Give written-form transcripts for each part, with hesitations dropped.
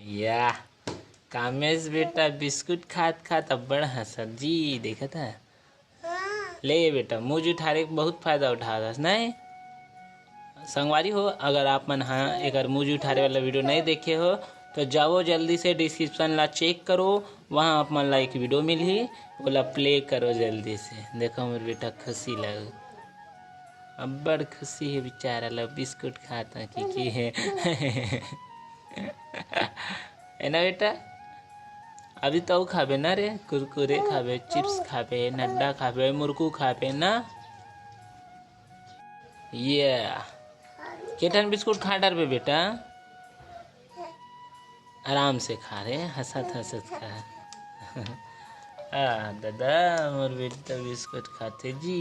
या कामेश बेटा बिस्कुट खात खात अब्बड़ हंसत जी देखा था। ले बेटा मुँह जुठारे बहुत फायदा उठा रहा नहीं संगवारी हो। अगर आप मन हाँ एक मुँह जुठारे वाला वीडियो नहीं देखे हो तो जाओ जल्दी से डिस्क्रिप्शन ला चेक करो, वहाँ आप मन ला एक वीडियो मिली बोला प्ले करो जल्दी से। देखो मेरे बेटा खुशी लग अब्बड़ खुशी है बेचारा ला बिस्कुट खाता की है है ना बेटा। अभी तो खाबे ना रे कुरकुरे खाबे चिप्स खाबे नड्डा खाबे मुरकू खाबे ना। ये केठन बिस्कुट खा डर बे बेटा आराम से खा रे हंसत हंसत खा दादा मोर बेटा बिस्कुट खाते जी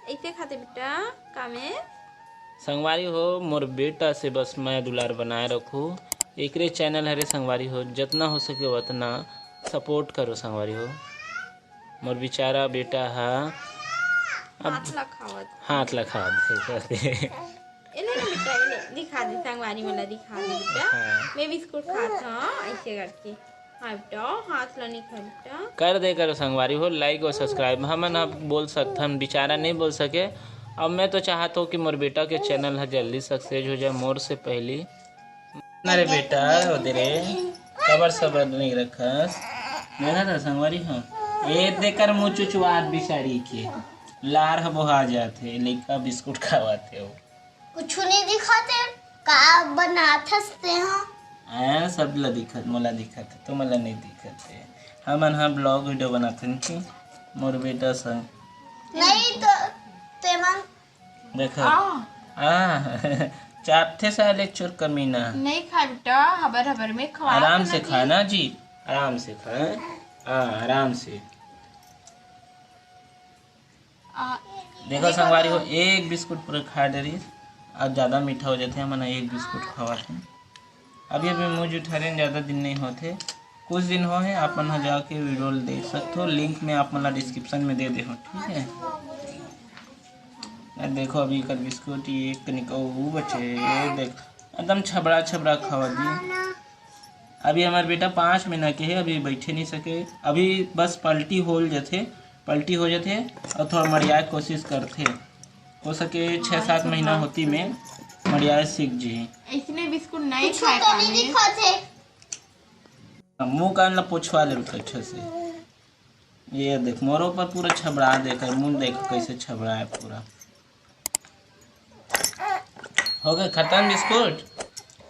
ऐसे खाते बेटा कामे संगवारी हो। मोर बेटा से बस मैं दुलार बनाए रखूँ। एकरे चैनल हरे संगवारी हो, जितना हो सके उतना सपोर्ट करो संगवारी हो। मोर बेचारा बेटा हा अब हाथ ला खावत है इले ना बेटा इले दिखा दे संगवारी वाला दिखा दे बेटा। मैं बिस्कुट खाता हूं ऐसे करके। हाँ बेटा हाथ ला नहीं खा बेटा कर दे करो संगवारी हो लाइक और सब्सक्राइब। हम अब बोल सकते हम बेचारा नहीं बोल सके। अब मैं तो चाहता हूँ कि मोर बेटा के चैनल है जल्दी सक्सेस हो जाए मोर से पहले। अरे बेटा उधरे कबर सबर नहीं रखस देखा था संगवारी हो। ये देकर मुँह चुचवात बिचारी के लार बोहा जाते लइका बिस्कुट खावाते हो कुछ नहीं दिखाते का बनाते हैं आया सब ला दिखत मोला दिखत तो मला नहीं दिखत है। हमन हाँ ब्लॉग वीडियो बनाते कि मोर बेटा संग नहीं तो तेमन देखा चापते साले चोर कमीना नहीं खा बेटा हबर हबर में खवा आराम से खाना जी आराम से खा आराम से। देखो संगवारी हो एक बिस्कुट पूरा खा डरी अब ज़्यादा मीठा हो जाते हैं मैंने एक बिस्कुट खवाते हैं। अभी अभी मुझ उठाने ज़्यादा दिन नहीं होते कुछ दिन हो है आप मन जाके वीडियो देख सकते हो लिंक में आप मन डिस्क्रिप्शन में दे हो ठीक है। देखो अभी कर बिस्कुट एक निको बचे देख एकदम छबड़ा छबड़ा खवा दी। अभी हमारे बेटा 5 महीना के है अभी बैठे नहीं सके अभी बस पलटी हो जाते और थोड़ा मरिया कोशिश करते हो सके 6-7 महीना होती में मरिया सीख जी। इसने बिस्कुट नहीं खाए मुँह कान ला पोछवा ले अच्छे से। ये देख मोरों पर पूरा छबड़ा देकर मुँह देख कैसे छबड़ा है पूरा। हो गया खत्म बिस्कुट।